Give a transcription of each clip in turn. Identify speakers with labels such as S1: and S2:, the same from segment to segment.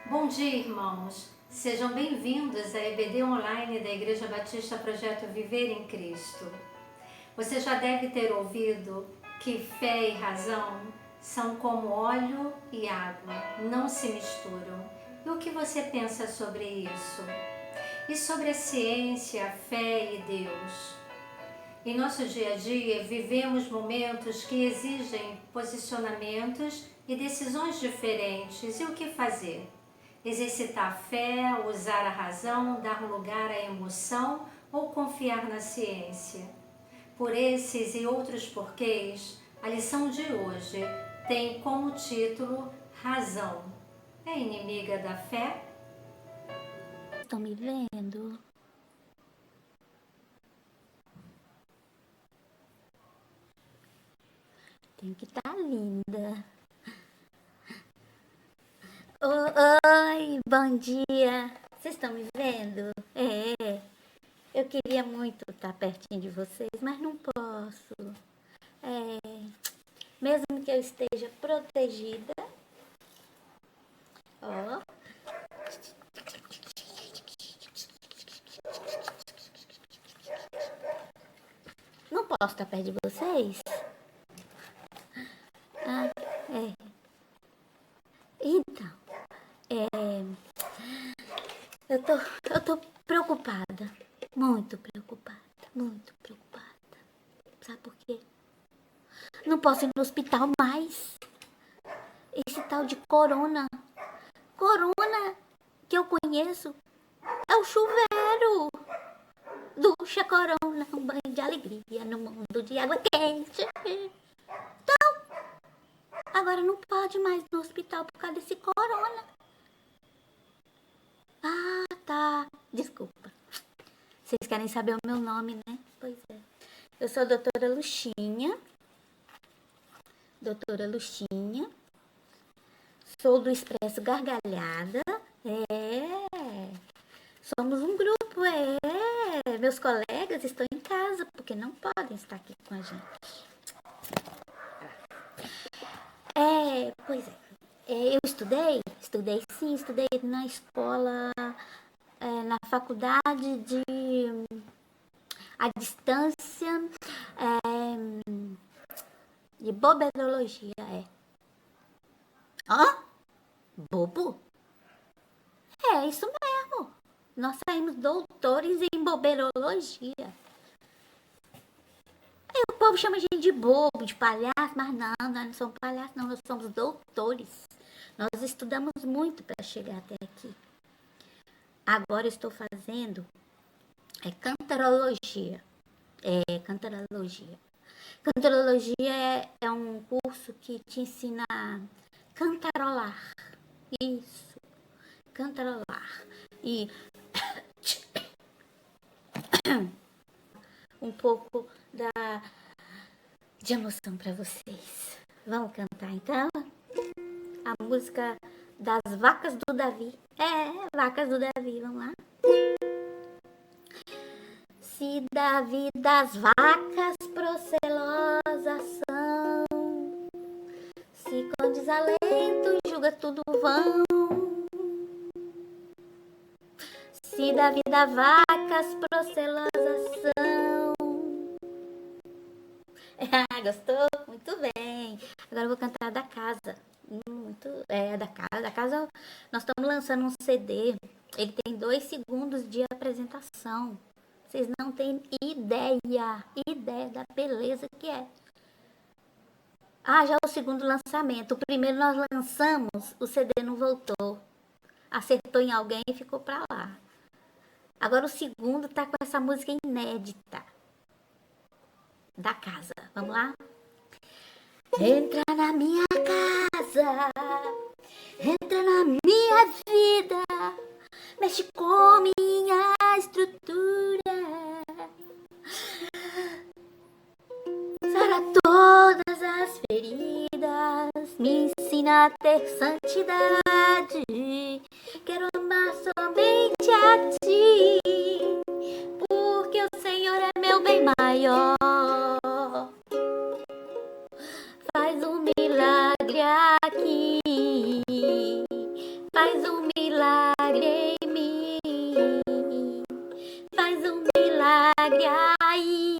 S1: Bom dia, irmãos. Sejam bem-vindos à EBD Online da Igreja Batista Projeto Viver em Cristo. Você já deve ter ouvido que fé e razão são como óleo e água, não se misturam. E o que você pensa sobre isso? E sobre a ciência, a fé e Deus? Em nosso dia a dia, vivemos momentos que exigem posicionamentos e decisões diferentes. E o que fazer? Exercitar a fé, usar a razão, dar lugar à emoção ou confiar na ciência? Por esses e outros porquês, a lição de hoje tem como título Razão. É inimiga da fé?
S2: Estão me vendo? Tem que estar linda. Oi, bom dia. Vocês estão me vendo? Eu queria muito estar pertinho de vocês, mas não posso. Mesmo que eu esteja protegida. Ó. Não posso estar perto de vocês? Então, eu tô preocupada. Muito preocupada, muito preocupada. Sabe por quê? Não posso ir no hospital mais. Esse tal de corona que eu conheço é o chuveiro. Ducha corona, um banho de alegria no mundo de água quente. Então, agora não pode mais ir no hospital por causa desse corona. Ah, tá. Desculpa. Vocês querem saber o meu nome, né? Pois é. Eu sou a doutora Luxinha. Doutora Luxinha. Sou do Expresso Gargalhada. Somos um grupo, Meus colegas estão em casa, porque não podem estar aqui com a gente. Pois é. Eu estudei sim, estudei na escola, na faculdade à distância, de boberologia, Hã? Bobo? É, isso mesmo. Nós saímos doutores em boberologia. Aí o povo chama a gente de bobo, de palhaço, mas não, nós não somos palhaços, não, nós somos doutores. Nós estudamos muito para chegar até aqui. Agora eu estou fazendo cantarologia. Cantarologia. Cantarologia é um curso que te ensina a cantarolar. Isso, cantarolar. E um pouco de emoção para vocês. Vamos cantar então? A música das vacas do Davi. Vacas do Davi, vamos lá. Se Davi das vacas procelosas são, se com desalento julga tudo vão, se Davi das vacas procelosas são. Gostou? Muito bem. Agora eu vou cantar da casa. Da casa nós estamos lançando um CD. Ele tem 2 segundos de apresentação. Vocês não têm ideia da beleza que é. Já o segundo lançamento. O primeiro nós lançamos, o CD não voltou. Acertou em alguém e ficou pra lá. Agora o segundo tá com essa música inédita. Da casa. Vamos lá? Entra na minha casa, entra na minha vida, mexe com minha estrutura, sara todas as feridas, me ensina a ter santidade. Quero amar somente a ti, porque o Senhor é meu bem maior. Faz um milagre aqui, faz um milagre faz um milagre aí.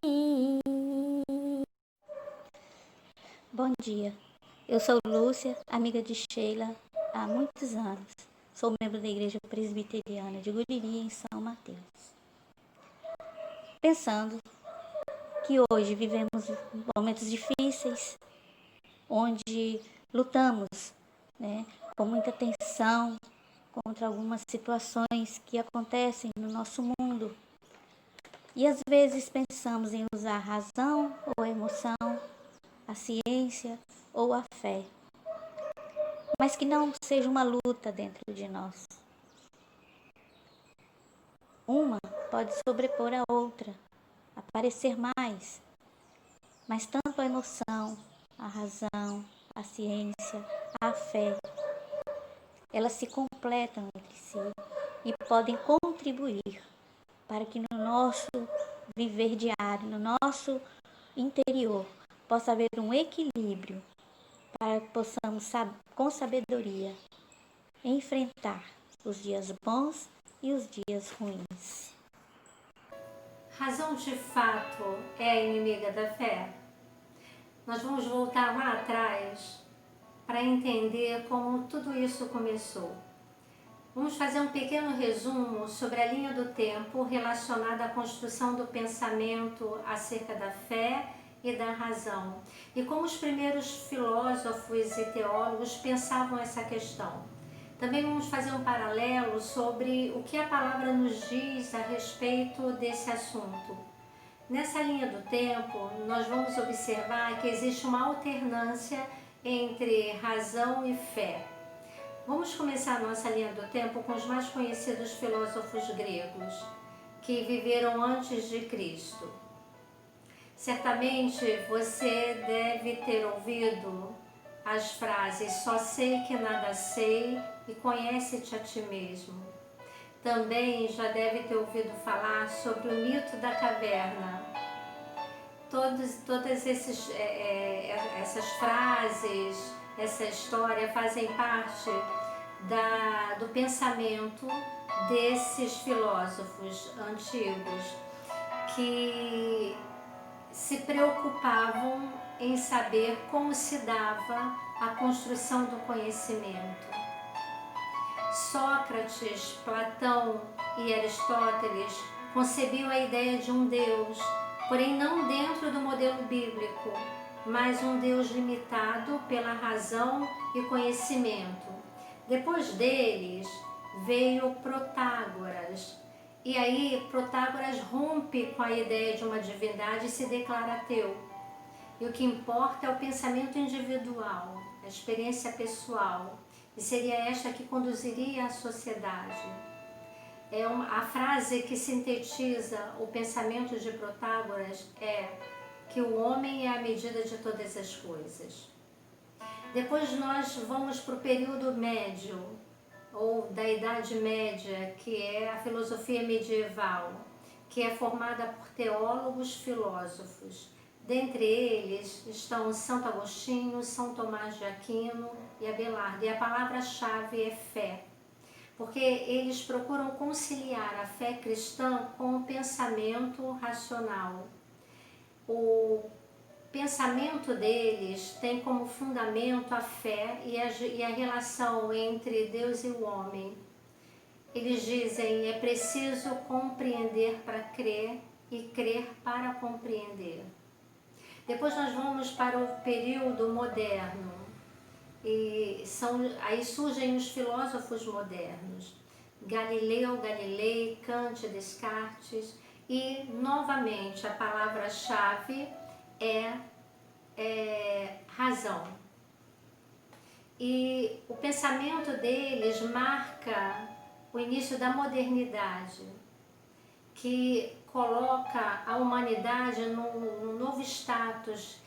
S2: Bom dia, eu sou Lúcia, amiga de Sheila há muitos anos. Sou membro da Igreja Presbiteriana de Guriri, em São Mateus. Pensando que hoje vivemos momentos difíceis, onde lutamos, né, com muita tensão contra algumas situações que acontecem no nosso mundo. E às vezes pensamos em usar a razão ou a emoção, a ciência ou a fé, mas que não seja uma luta dentro de nós. Uma pode sobrepor a outra, aparecer mais, mas tanto a emoção, a razão, a ciência, a fé, elas se completam entre si e podem contribuir para que no nosso viver diário, no nosso interior, possa haver um equilíbrio para que possamos, com sabedoria, enfrentar os dias bons e os dias ruins.
S1: Razão de fato é a inimiga da fé? Nós vamos voltar lá atrás para entender como tudo isso começou. Vamos fazer um pequeno resumo sobre a linha do tempo relacionada à construção do pensamento acerca da fé e da razão, e como os primeiros filósofos e teólogos pensavam essa questão. Também vamos fazer um paralelo sobre o que a palavra nos diz a respeito desse assunto. Nessa linha do tempo, nós vamos observar que existe uma alternância entre razão e fé. Vamos começar a nossa linha do tempo com os mais conhecidos filósofos gregos, que viveram antes de Cristo. Certamente você deve ter ouvido as frases "só sei que nada sei" e "conhece-te a ti mesmo". Também já deve ter ouvido falar sobre o mito da caverna. Todas essas frases, essa história fazem parte do pensamento desses filósofos antigos que se preocupavam em saber como se dava a construção do conhecimento. Sócrates, Platão e Aristóteles concebiam a ideia de um Deus, porém não dentro do modelo bíblico, mas um Deus limitado pela razão e conhecimento. Depois deles veio Protágoras, e aí Protágoras rompe com a ideia de uma divindade e se declara ateu. E o que importa é o pensamento individual, a experiência pessoal, e seria esta que conduziria a sociedade. A frase que sintetiza o pensamento de Protágoras é que o homem é a medida de todas as coisas. Depois nós vamos para o período médio, ou da Idade Média, que é a filosofia medieval, que é formada por teólogos filósofos. Dentre eles estão Santo Agostinho, São Tomás de Aquino e Abelardo. E a palavra-chave é fé, porque eles procuram conciliar a fé cristã com o pensamento racional. O pensamento deles tem como fundamento a fé e a relação entre Deus e o homem. Eles dizem: é preciso compreender para crer e crer para compreender. Depois nós vamos para o período moderno, e aí surgem os filósofos modernos, Galileu Galilei, Kant, Descartes, e novamente a palavra-chave é razão. E o pensamento deles marca o início da modernidade, que coloca a humanidade num novo status.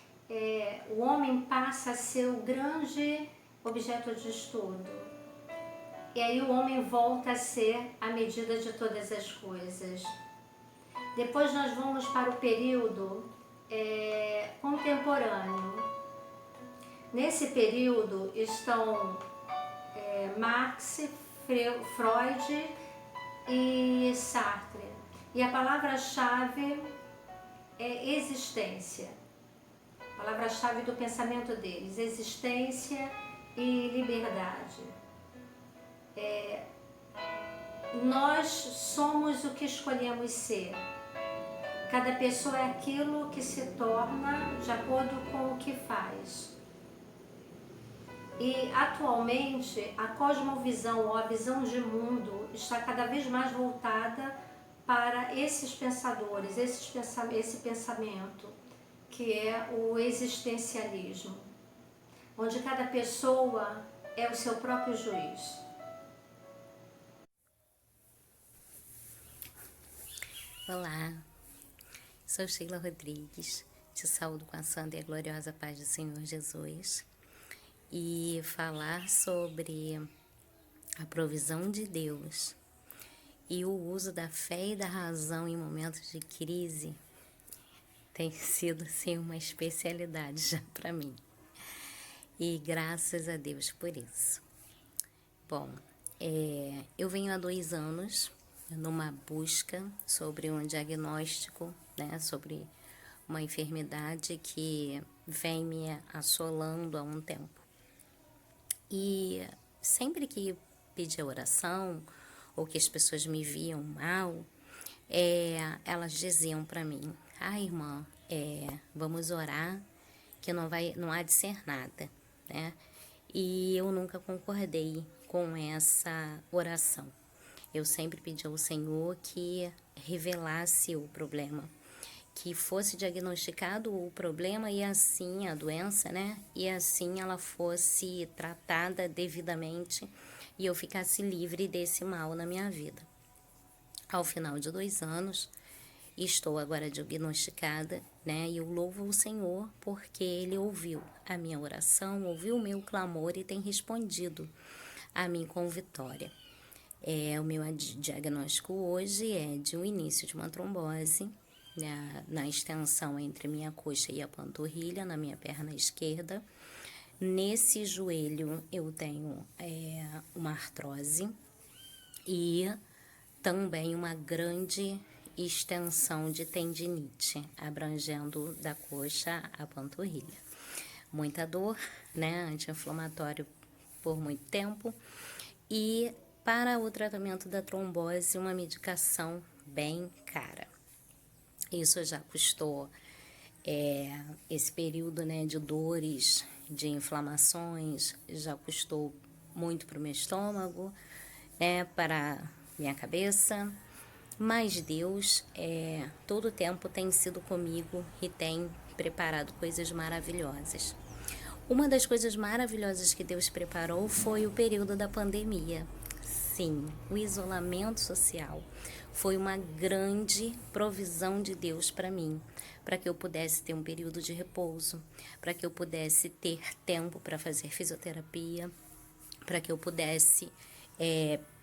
S1: O homem passa a ser o grande objeto de estudo. E aí o homem volta a ser a medida de todas as coisas. Depois nós vamos para o período contemporâneo. Nesse período estão Marx, Freud e Sartre. E a palavra-chave é existência. A palavra-chave do pensamento deles, existência e liberdade. Nós somos o que escolhemos ser. Cada pessoa é aquilo que se torna de acordo com o que faz. E atualmente a cosmovisão ou a visão de mundo está cada vez mais voltada para esses pensadores, esse pensamento, que é o existencialismo, onde cada pessoa é o seu próprio juiz.
S3: Olá, sou Sheila Rodrigues, te saúdo com a santa e a gloriosa paz do Senhor Jesus, e falar sobre a provisão de Deus e o uso da fé e da razão em momentos de crise tem sido assim uma especialidade já para mim, e graças a Deus por isso. Bom, eu venho há 2 anos numa busca sobre um diagnóstico, né, sobre uma enfermidade que vem me assolando há um tempo. E sempre que pedia oração, ou que as pessoas me viam mal, elas diziam para mim: irmã, vamos orar, que não há de ser nada, né? E eu nunca concordei com essa oração. Eu sempre pedi ao Senhor que revelasse o problema, que fosse diagnosticado o problema e assim a doença, né? E assim ela fosse tratada devidamente e eu ficasse livre desse mal na minha vida. Ao final de 2 anos, estou agora diagnosticada, né? E eu louvo o Senhor porque Ele ouviu a minha oração, ouviu o meu clamor e tem respondido a mim com vitória. O meu diagnóstico hoje é de um início de uma trombose, né, na extensão entre minha coxa e a panturrilha, na minha perna esquerda. Nesse joelho eu tenho uma artrose e também uma grande extensão de tendinite, abrangendo da coxa à panturrilha. Muita dor, né, anti-inflamatório por muito tempo, e para o tratamento da trombose, uma medicação bem cara. Isso já custou esse período, né, de dores, de inflamações, já custou muito para o meu estômago, né, para minha cabeça. Mas Deus, todo o tempo tem sido comigo e tem preparado coisas maravilhosas. Uma das coisas maravilhosas que Deus preparou foi o período da pandemia. Sim, o isolamento social foi uma grande provisão de Deus para mim, para que eu pudesse ter um período de repouso, para que eu pudesse ter tempo para fazer fisioterapia, para que eu pudesse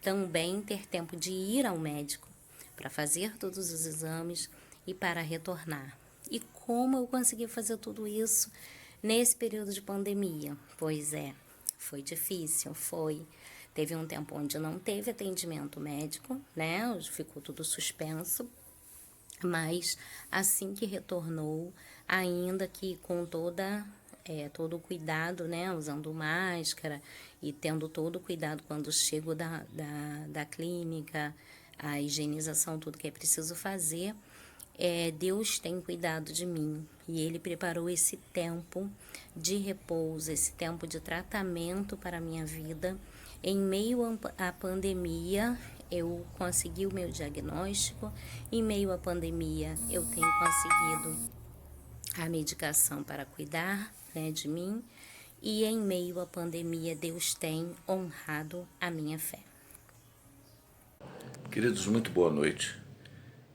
S3: também ter tempo de ir ao médico, para fazer todos os exames e para retornar. E como eu consegui fazer tudo isso nesse período de pandemia? Pois foi difícil, Teve um tempo onde não teve atendimento médico, né? Ficou tudo suspenso. Mas assim que retornou, ainda que com todo o cuidado, né? Usando máscara e tendo todo o cuidado quando chego da clínica, a higienização, tudo que é preciso fazer, Deus tem cuidado de mim e Ele preparou esse tempo de repouso, esse tempo de tratamento para a minha vida. Em meio à pandemia, eu consegui o meu diagnóstico. Em meio à pandemia, eu tenho conseguido a medicação para cuidar, né, de mim. E em meio à pandemia, Deus tem honrado a minha fé.
S4: Queridos, muito boa noite.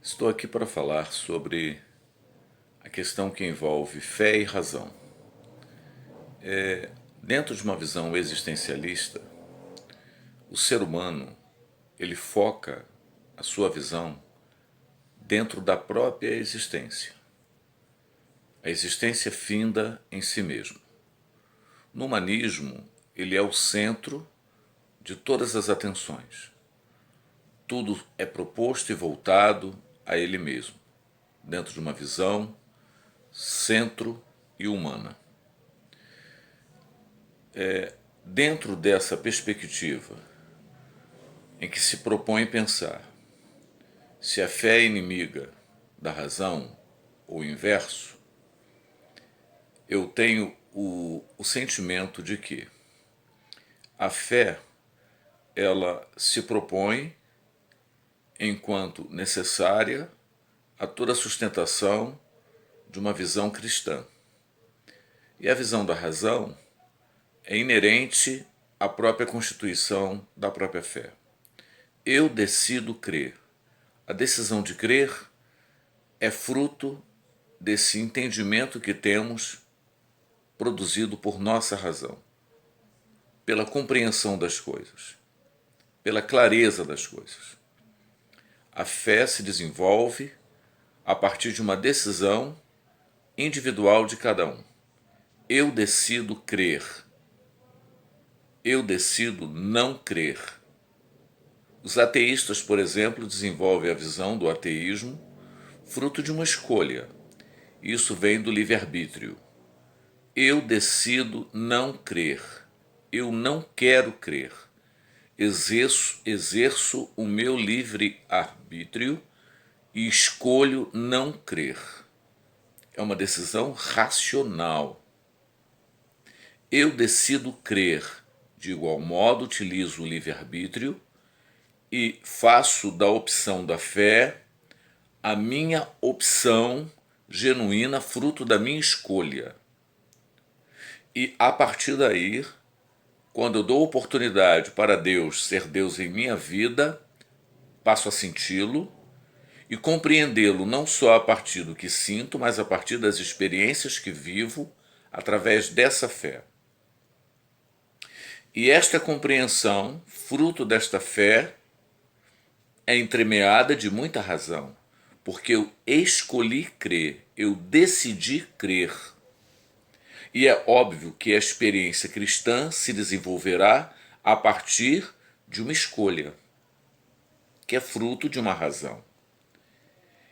S4: Estou aqui para falar sobre a questão que envolve fé e razão. Dentro de uma visão existencialista, o ser humano, ele foca a sua visão dentro da própria existência. A existência finda em si mesmo. No humanismo, ele é o centro de todas as atenções. Tudo é proposto e voltado a ele mesmo, dentro de uma visão centro e humana. Dentro dessa perspectiva em que se propõe pensar se a fé é inimiga da razão ou o inverso, eu tenho o sentimento de que a fé, ela se propõe enquanto necessária a toda a sustentação de uma visão cristã. E a visão da razão é inerente à própria constituição da própria fé. Eu decido crer. A decisão de crer é fruto desse entendimento que temos produzido por nossa razão, pela compreensão das coisas, pela clareza das coisas. A fé se desenvolve a partir de uma decisão individual de cada um. Eu decido crer. Eu decido não crer. Os ateístas, por exemplo, desenvolvem a visão do ateísmo fruto de uma escolha. Isso vem do livre-arbítrio. Eu decido não crer. Eu não quero crer. Exerço o meu livre-arbítrio e escolho não crer. É uma decisão racional. Eu decido crer. De igual modo, utilizo o livre-arbítrio e faço da opção da fé a minha opção genuína, fruto da minha escolha. E a partir daí, quando eu dou oportunidade para Deus ser Deus em minha vida, passo a senti-lo e compreendê-lo não só a partir do que sinto, mas a partir das experiências que vivo através dessa fé. E esta compreensão, fruto desta fé, é entremeada de muita razão, porque eu escolhi crer, eu decidi crer. E é óbvio que a experiência cristã se desenvolverá a partir de uma escolha, que é fruto de uma razão.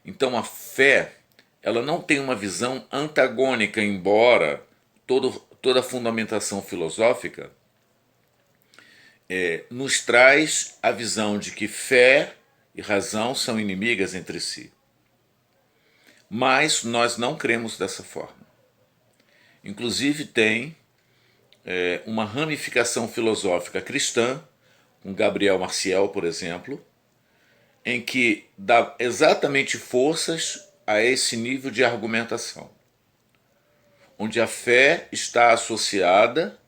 S4: Então a fé, ela não tem uma visão antagônica, embora toda a fundamentação filosófica nos traz a visão de que fé e razão são inimigas entre si. Mas nós não cremos dessa forma. Inclusive tem uma ramificação filosófica cristã, com Gabriel Marcial, por exemplo, em que dá exatamente forças a esse nível de argumentação, onde a fé está associada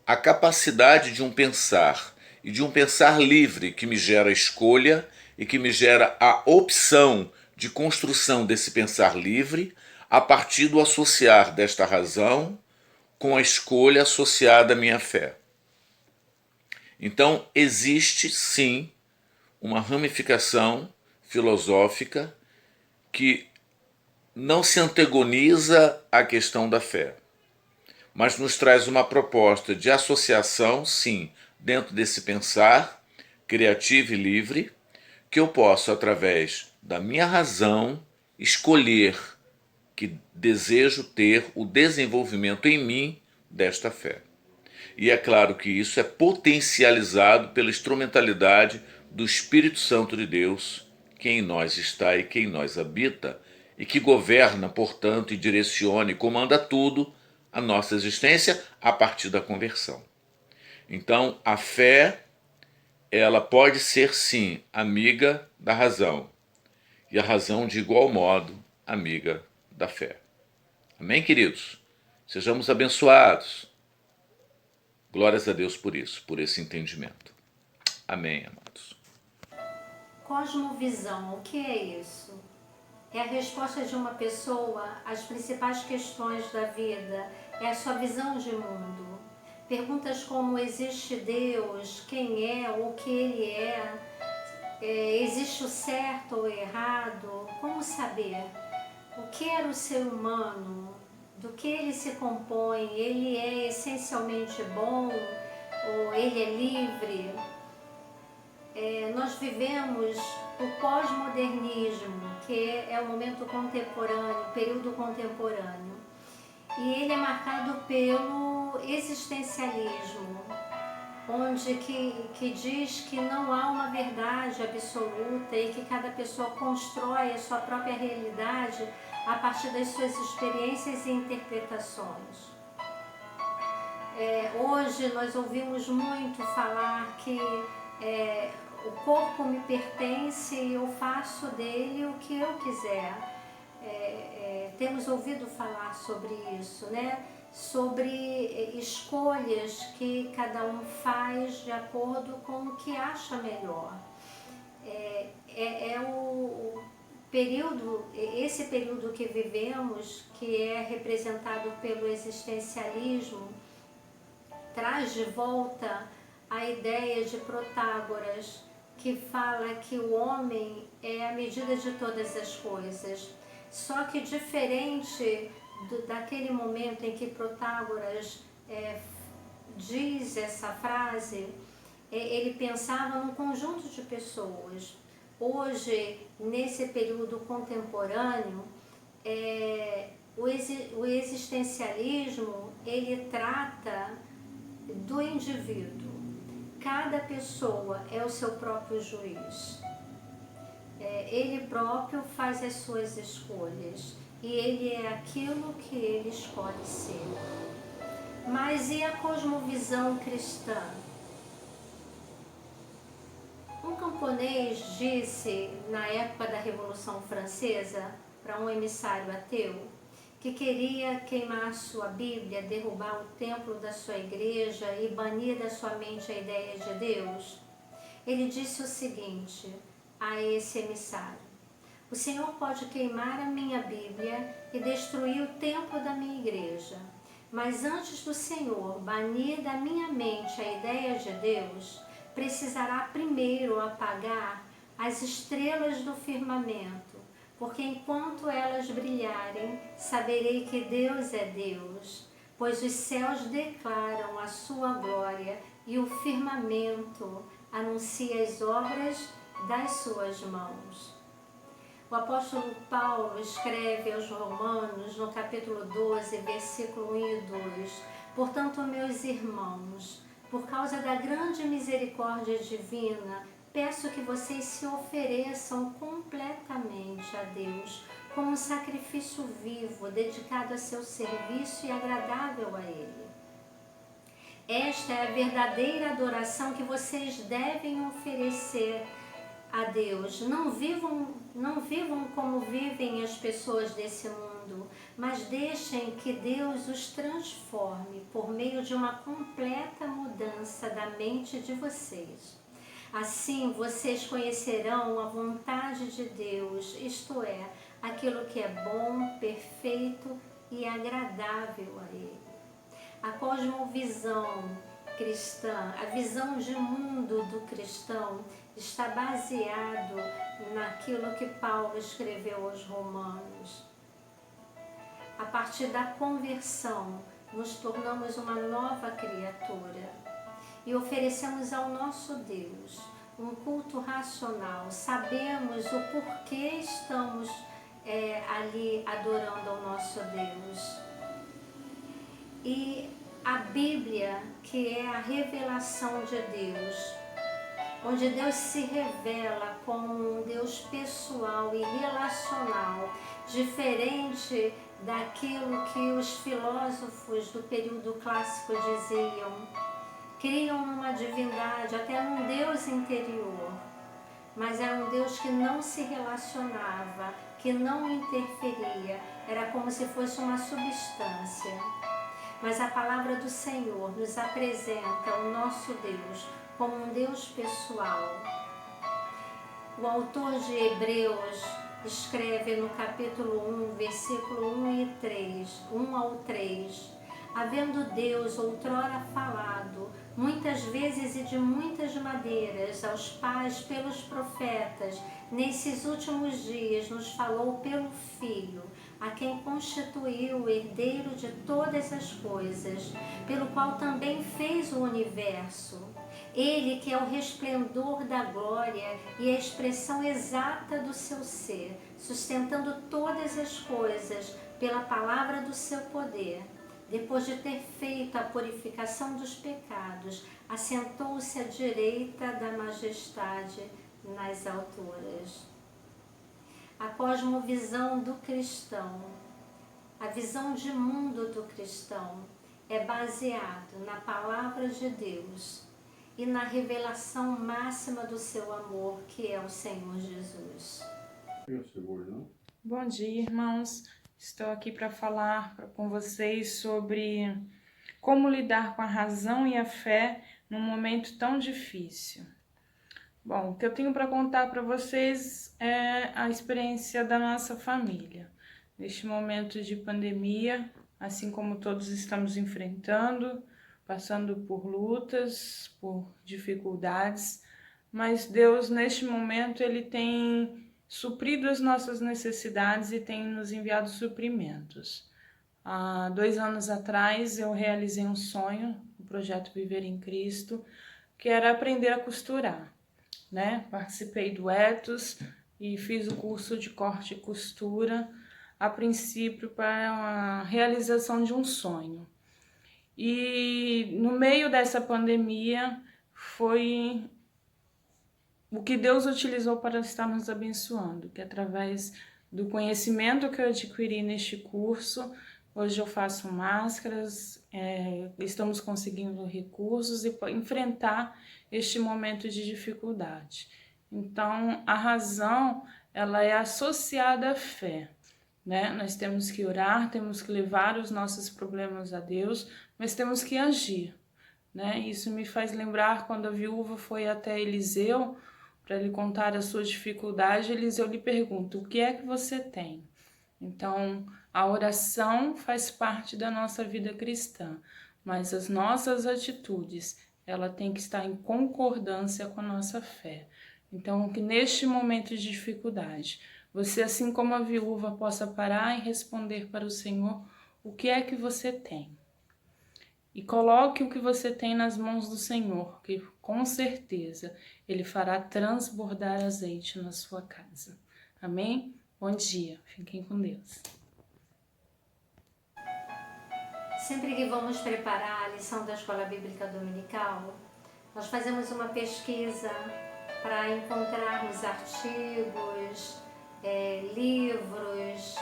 S4: à capacidade de um pensar, e de um pensar livre que me gera escolha e que me gera a opção de construção desse pensar livre a partir do associar desta razão com a escolha associada à minha fé. Então, existe sim uma ramificação filosófica que não se antagoniza à questão da fé, mas nos traz uma proposta de associação, sim, dentro desse pensar criativo e livre, que eu posso, através da minha razão, escolher que desejo ter o desenvolvimento em mim desta fé. E é claro que isso é potencializado pela instrumentalidade do Espírito Santo de Deus, que em nós está e que em nós habita, e que governa, portanto, e direciona e comanda tudo a nossa existência a partir da conversão. Então, a fé, ela pode ser, sim, amiga da razão, e a razão, de igual modo, amiga da fé. Amém, queridos? Sejamos abençoados. Glórias a Deus por isso, por esse entendimento. Amém, amados.
S1: Cosmovisão, o que é isso? É a resposta de uma pessoa às principais questões da vida, é a sua visão de mundo. Perguntas como: existe Deus? Quem é? O que Ele é? Existe o certo ou o errado? Como saber? O que era o ser humano? Do que ele se compõe? Ele é essencialmente bom ou ele é livre? Nós vivemos o pós-modernismo, que é o momento contemporâneo, o período contemporâneo. E ele é marcado pelo existencialismo, onde que diz que não há uma verdade absoluta e que cada pessoa constrói a sua própria realidade a partir das suas experiências e interpretações. Hoje nós ouvimos muito falar que o corpo me pertence e eu faço dele o que eu quiser. Temos ouvido falar sobre isso, né? Sobre escolhas que cada um faz de acordo com o que acha melhor. Esse período que vivemos, que é representado pelo existencialismo, traz de volta a ideia de Protágoras, que fala que o homem é a medida de todas as coisas. Só que diferente daquele momento em que Protágoras diz essa frase, ele pensava num conjunto de pessoas. Hoje, nesse período contemporâneo, o existencialismo, ele trata do indivíduo. Cada pessoa é o seu próprio juiz. Ele próprio faz as suas escolhas e ele é aquilo que ele escolhe ser. Mas e a cosmovisão cristã? Um camponês disse, na época da Revolução Francesa, para um emissário ateu, que queria queimar sua Bíblia, derrubar o templo da sua igreja e banir da sua mente a ideia de Deus. Ele disse o seguinte a esse emissário: o Senhor pode queimar a minha Bíblia e destruir o templo da minha igreja, mas antes do Senhor banir da minha mente a ideia de Deus, precisará primeiro apagar as estrelas do firmamento, porque enquanto elas brilharem, saberei que Deus é Deus, pois os céus declaram a sua glória e o firmamento anuncia as obras das suas mãos. O apóstolo Paulo escreve aos Romanos, no capítulo 12, versículo 1 e 2, portanto, meus irmãos, por causa da grande misericórdia divina, peço que vocês se ofereçam completamente a Deus como um sacrifício vivo, dedicado a seu serviço e agradável a Ele. Esta é a verdadeira adoração que vocês devem oferecer a Deus. Não vivam como vivem as pessoas desse mundo, mas deixem que Deus os transforme por meio de uma completa mudança da mente de vocês. Assim vocês conhecerão a vontade de Deus, isto é, aquilo que é bom, perfeito e agradável a Ele. A cosmovisão cristã, a visão de mundo do cristão está baseado naquilo que Paulo escreveu aos Romanos. A partir da conversão, nos tornamos uma nova criatura e oferecemos ao nosso Deus um culto racional. Sabemos o porquê estamos ali adorando ao nosso Deus. E a Bíblia, que é a revelação de Deus, onde Deus se revela como um Deus pessoal e relacional, diferente daquilo que os filósofos do período clássico diziam. Criam numa divindade, até num Deus interior, mas era um Deus que não se relacionava, que não interferia, era como se fosse uma substância. Mas a palavra do Senhor nos apresenta o nosso Deus como um Deus pessoal. O autor de Hebreus escreve no capítulo 1, versículo 1 ao 3, havendo Deus outrora falado, muitas vezes e de muitas maneiras, aos pais pelos profetas, nesses últimos dias nos falou pelo Filho, a quem constituiu o herdeiro de todas as coisas, pelo qual também fez o universo. Ele que é o resplendor da glória e a expressão exata do seu ser, sustentando todas as coisas pela palavra do seu poder. Depois de ter feito a purificação dos pecados, assentou-se à direita da majestade nas alturas. A cosmovisão do cristão, a visão de mundo do cristão, é baseado na palavra de Deus e na revelação máxima do seu amor, que é o Senhor Jesus.
S5: Bom dia, irmãos. Estou aqui para falar com vocês sobre como lidar com a razão e a fé num momento tão difícil. Bom, o que eu tenho para contar para vocês é a experiência da nossa família. Neste momento de pandemia, assim como todos estamos enfrentando, passando por lutas, por dificuldades, mas Deus, neste momento, Ele tem suprido as nossas necessidades e tem nos enviado suprimentos. Há 2 anos atrás, eu realizei um sonho, o projeto Viver em Cristo, que era aprender a costurar, né? Participei do Etos e fiz o curso de corte e costura, a princípio para a realização de um sonho. E no meio dessa pandemia foi o que Deus utilizou para estar nos abençoando, que através do conhecimento que eu adquiri neste curso, hoje eu faço máscaras, estamos conseguindo recursos e enfrentar este momento de dificuldade. Então, a razão, ela é associada à fé, né? Nós temos que orar, temos que levar os nossos problemas a Deus, mas temos que agir, né? Isso me faz lembrar quando a viúva foi até Eliseu para lhe contar a sua dificuldade. Eliseu lhe pergunta: o que é que você tem? Então, a oração faz parte da nossa vida cristã, mas as nossas atitudes, ela tem que estar em concordância com a nossa fé. Então, que neste momento de dificuldade, você, assim como a viúva, possa parar e responder para o Senhor o que é que você tem. E coloque o que você tem nas mãos do Senhor, que com certeza Ele fará transbordar azeite na sua casa. Amém? Bom dia. Fiquem com Deus.
S1: Sempre que vamos preparar a lição da Escola Bíblica Dominical, nós fazemos uma pesquisa para encontrarmos artigos, livros,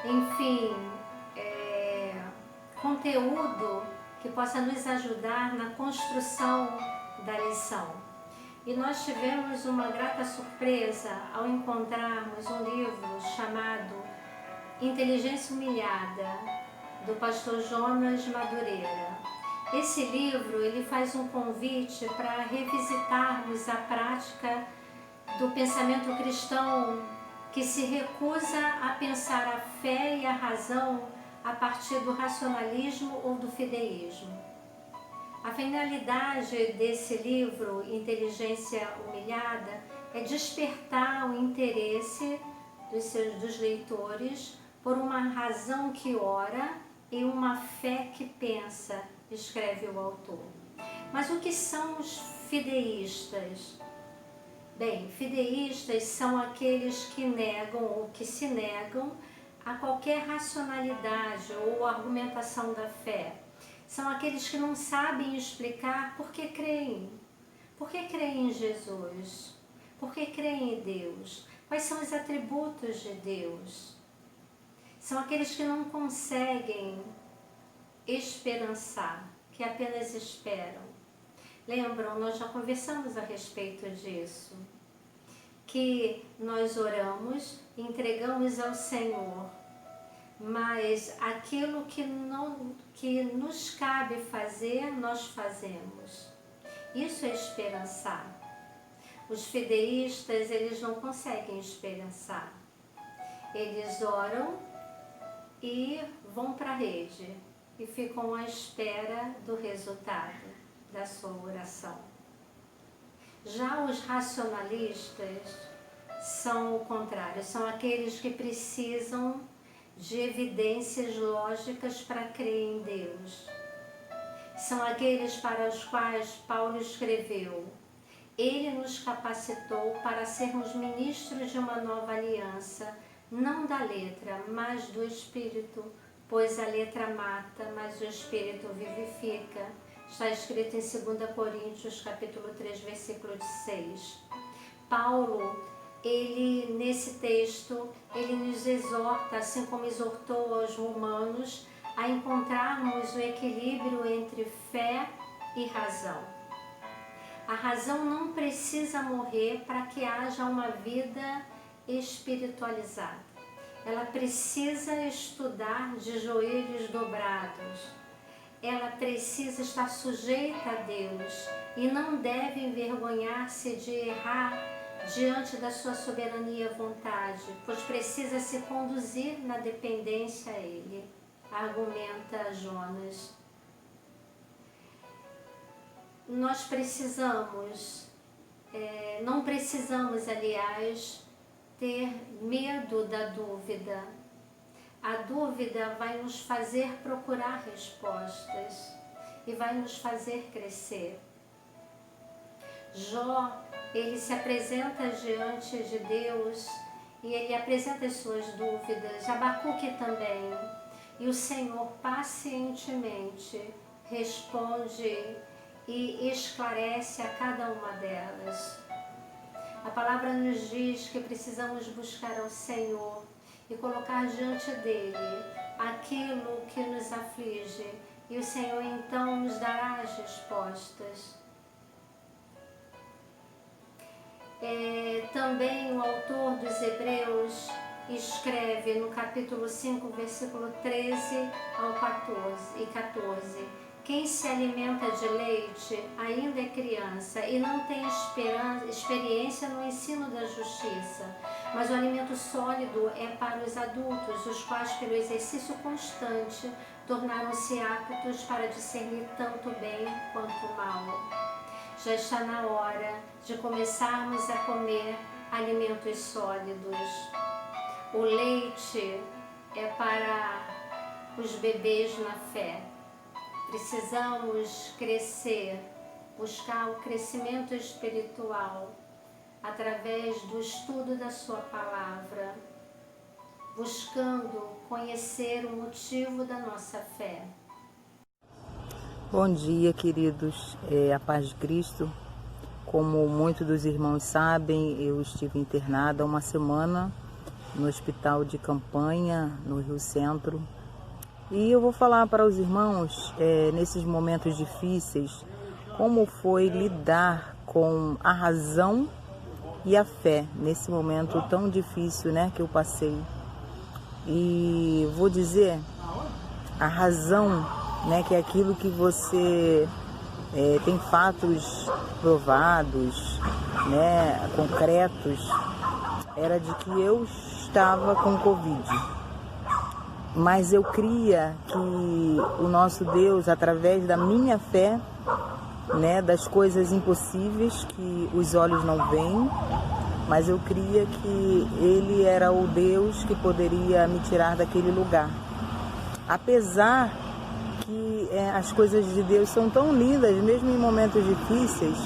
S1: enfim, conteúdo que possa nos ajudar na construção da lição. E nós tivemos uma grata surpresa ao encontrarmos um livro chamado Inteligência Humilhada, do pastor Jonas Madureira. Esse livro, ele faz um convite para revisitarmos a prática do pensamento cristão que se recusa a pensar a fé e a razão a partir do racionalismo ou do fideísmo. A finalidade desse livro, Inteligência Humilhada, é despertar o interesse dos leitores por uma razão que ora e uma fé que pensa, escreve o autor. Mas o que são os fideístas? Bem, fideístas são aqueles que negam ou que se negam a qualquer racionalidade ou argumentação da fé. São aqueles que não sabem explicar por que creem. Por que creem em Jesus? Por que creem em Deus? Quais são os atributos de Deus? São aqueles que não conseguem esperançar, que apenas esperam. Lembram, nós já conversamos a respeito disso, que nós oramos, entregamos ao Senhor, mas aquilo que nos cabe fazer, nós fazemos. Isso é esperançar. Os fideístas, eles não conseguem esperançar. Eles oram e vão para a rede e ficam à espera do resultado da sua oração. Já os racionalistas são o contrário, são aqueles que precisam de evidências lógicas para crer em Deus. são aqueles para os quais Paulo escreveu: Ele nos capacitou para sermos ministros de uma nova aliança, não da letra, mas do Espírito, pois a letra mata, mas o Espírito vivifica. Está escrito em 2 Coríntios, capítulo 3, versículo 6. Paulo, nesse texto, ele nos exorta, assim como exortou aos romanos, a encontrarmos o equilíbrio entre fé e razão. A razão não precisa morrer para que haja uma vida espiritualizada. Ela precisa estudar de joelhos dobrados. Ela precisa estar sujeita a Deus e não deve envergonhar-se de errar diante da sua soberania e vontade, pois precisa se conduzir na dependência a Ele, argumenta Jonas. Nós precisamos, não precisamos, aliás, ter medo da dúvida. A dúvida vai nos fazer procurar respostas e vai nos fazer crescer. Jó, ele se apresenta diante de Deus e ele apresenta as suas dúvidas, Abacuque também, e o Senhor pacientemente responde e esclarece a cada uma delas. A palavra nos diz que precisamos buscar ao Senhor e colocar diante dele aquilo que nos aflige, e o Senhor então nos dará as respostas. Também o autor dos Hebreus escreve no capítulo 5, versículo 13 ao 14: Quem se alimenta de leite ainda é criança e não tem experiência no ensino da justiça, mas o alimento sólido é para os adultos, os quais pelo exercício constante tornaram-se aptos para discernir tanto bem quanto mal. Já está na hora de começarmos a comer alimentos sólidos. O leite é para os bebês na fé. Precisamos crescer, buscar o crescimento espiritual através do estudo da sua palavra, buscando conhecer o motivo da nossa fé.
S6: Bom dia, queridos, a paz de Cristo. Como muitos dos irmãos sabem, eu estive internada há uma semana no hospital de campanha, no Rio Centro. E eu vou falar para os irmãos, nesses momentos difíceis, como foi lidar com a razão e a fé, nesse momento tão difícil, né, que eu passei. E vou dizer, a razão, né, que é aquilo que você tem fatos provados, né, concretos, era de que eu estava com Covid. Mas eu cria que o nosso Deus, através da minha fé, né, das coisas impossíveis que os olhos não veem, mas eu cria que Ele era o Deus que poderia me tirar daquele lugar. Apesar que as coisas de Deus são tão lindas, mesmo em momentos difíceis,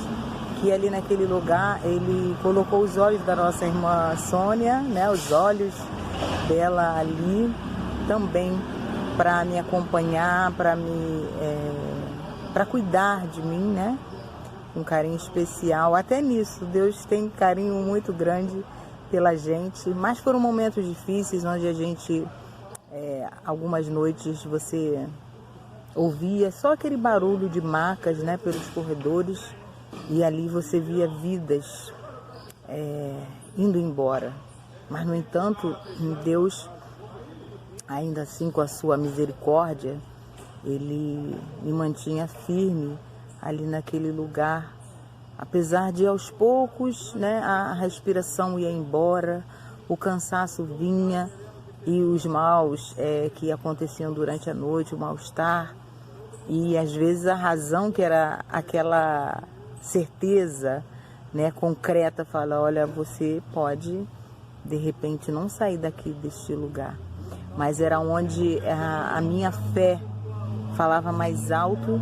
S6: que ali naquele lugar Ele colocou os olhos da nossa irmã Sônia, né, os olhos dela ali, também para me acompanhar, para cuidar de mim, né? Um carinho especial. Até nisso, Deus tem carinho muito grande pela gente. Mas foram momentos difíceis, onde a gente, algumas noites, você ouvia só aquele barulho de macas, né, pelos corredores, e ali você via vidas indo embora. Mas, no entanto, Deus, ainda assim, com a sua misericórdia, Ele me mantinha firme ali naquele lugar. Apesar de, aos poucos, né, a respiração ia embora, o cansaço vinha e os maus que aconteciam durante a noite, o mal-estar. E, às vezes, a razão, que era aquela certeza, né, concreta, fala, olha, você pode, de repente, não sair deste lugar. Mas era onde a minha fé falava mais alto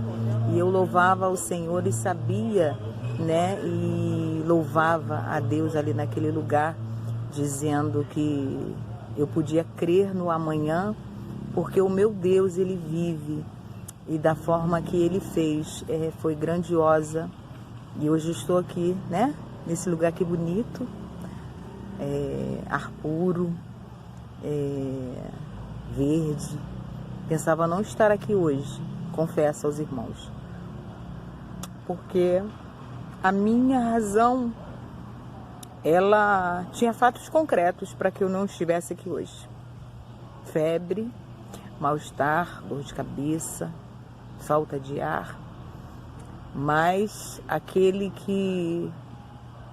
S6: E eu louvava o Senhor e sabia, né, e louvava a Deus ali naquele lugar, dizendo que eu podia crer no amanhã, porque o meu Deus, Ele vive, e da forma que Ele fez, foi grandiosa. E hoje eu estou aqui, né, nesse lugar aqui bonito, ar puro, verde. Pensava não estar aqui hoje, confesso aos irmãos, porque a minha razão, ela tinha fatos concretos para que eu não estivesse aqui hoje. Febre, mal-estar, dor de cabeça, falta de ar. Mas aquele que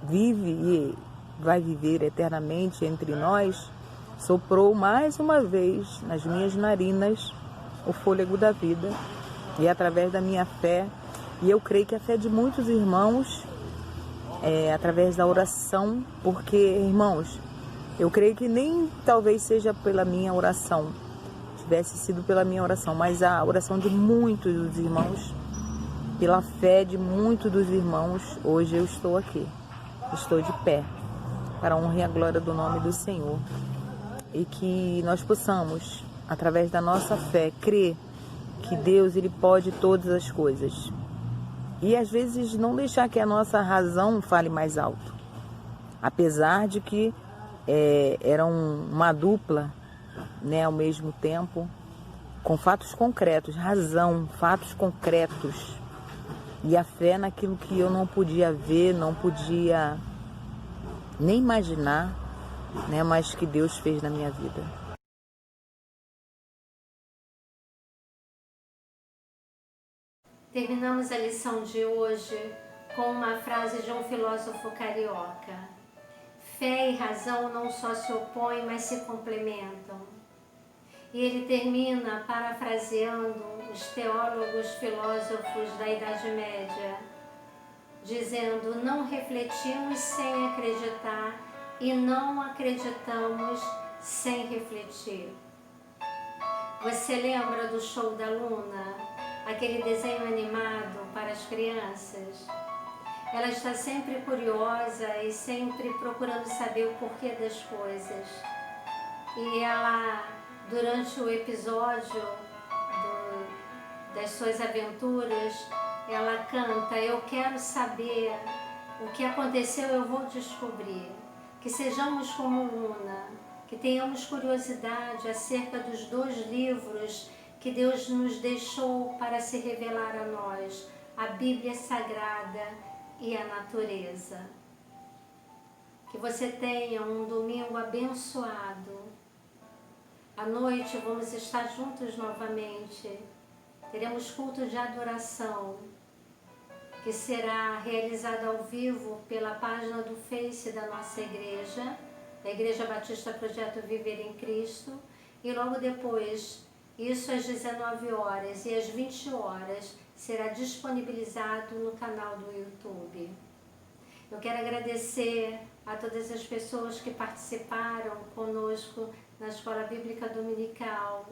S6: vive e vai viver eternamente entre nós, soprou mais uma vez nas minhas narinas o fôlego da vida, e através da minha fé, e eu creio que a fé de muitos irmãos, através da oração, porque, irmãos, eu creio que nem talvez seja pela minha oração, tivesse sido pela minha oração, mas a oração de muitos dos irmãos, pela fé de muitos dos irmãos, hoje eu estou aqui, estou de pé, para a honra e a glória do nome do Senhor. E que nós possamos, através da nossa fé, crer que Deus, Ele pode todas as coisas. E às vezes não deixar que a nossa razão fale mais alto. Apesar de que era uma dupla, né, ao mesmo tempo, com fatos concretos, razão, fatos concretos. E a fé naquilo que eu não podia ver, não podia nem imaginar, né, mas que Deus fez na minha vida.
S1: Terminamos a lição de hoje com uma frase de um filósofo carioca. Fé e razão não só se opõem, mas se complementam. E ele termina parafraseando os teólogos filósofos da Idade Média, dizendo: não refletimos sem acreditar e não acreditamos sem refletir. Você lembra do show da Luna? Aquele desenho animado para as crianças? Ela está sempre curiosa e sempre procurando saber o porquê das coisas. E ela, durante o episódio das suas aventuras, ela canta: eu quero saber o que aconteceu, eu vou descobrir. Que sejamos como Luna, que tenhamos curiosidade acerca dos 2 livros que Deus nos deixou para se revelar a nós, a Bíblia Sagrada e a natureza. Que você tenha um domingo abençoado. À noite vamos estar juntos novamente. Teremos culto de adoração, que será realizado ao vivo pela página do Face da nossa igreja, da Igreja Batista Projeto Viver em Cristo, e logo depois, isso às 19 horas e às 20 horas, será disponibilizado no canal do YouTube. Eu quero agradecer a todas as pessoas que participaram conosco na Escola Bíblica Dominical,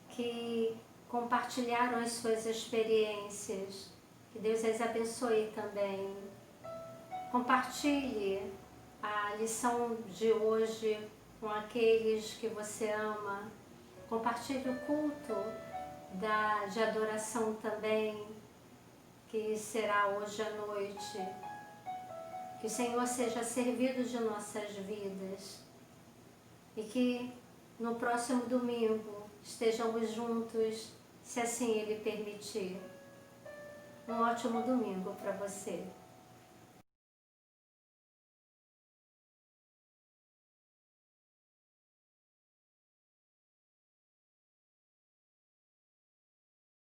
S1: que compartilharam as suas experiências. Que Deus as abençoe também. Compartilhe a lição de hoje com aqueles que você ama. Compartilhe o culto de adoração também, que será hoje à noite. Que o Senhor seja servido de nossas vidas e que no próximo domingo estejamos juntos, se assim Ele permitir. Um ótimo domingo para você.